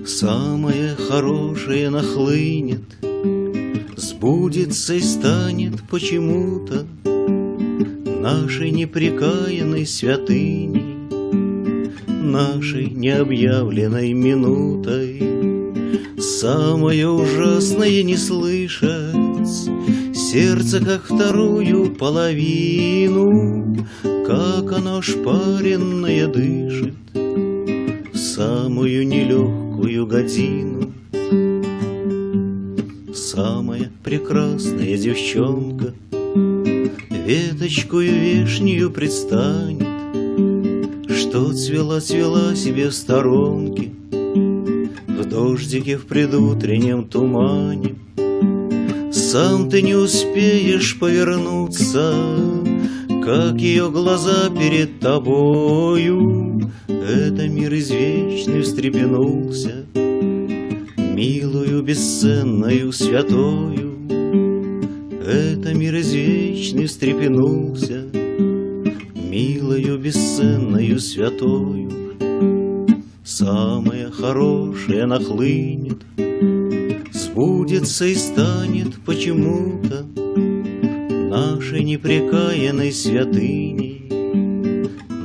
Самое хорошее нахлынет, сбудется и станет почему-то нашей непрекаянной святыней, нашей необъявленной минутой. Самое ужасное не слышать сердце, как вторую половину, как оно ошпаренное дышит в самую нелегкую годину. Самая прекрасная девчонка веточкую вешнюю предстанет, что цвела-цвела себе в сторонке, в дождике, в предутреннем тумане. Сам ты не успеешь повернуться, как ее глаза перед тобою. Это мир извечный встрепенулся, милую, бесценную, святою. Это мир извечный встрепенулся, милою, бесценную, святою. Самое хорошее нахлынет, сбудется и станет почему-то нашей непрекаянной святыней,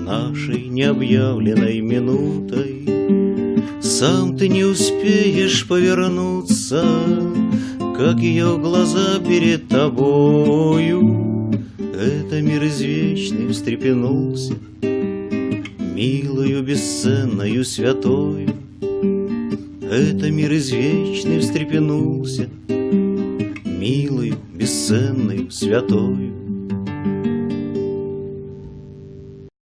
нашей необъявленной минутой. Сам ты не успеешь повернуться, как ее глаза перед тобою. Это мир извечный встрепенулся, милою, бесценную, святою. Это мир извечный встрепенулся, милою, бесценную, святою.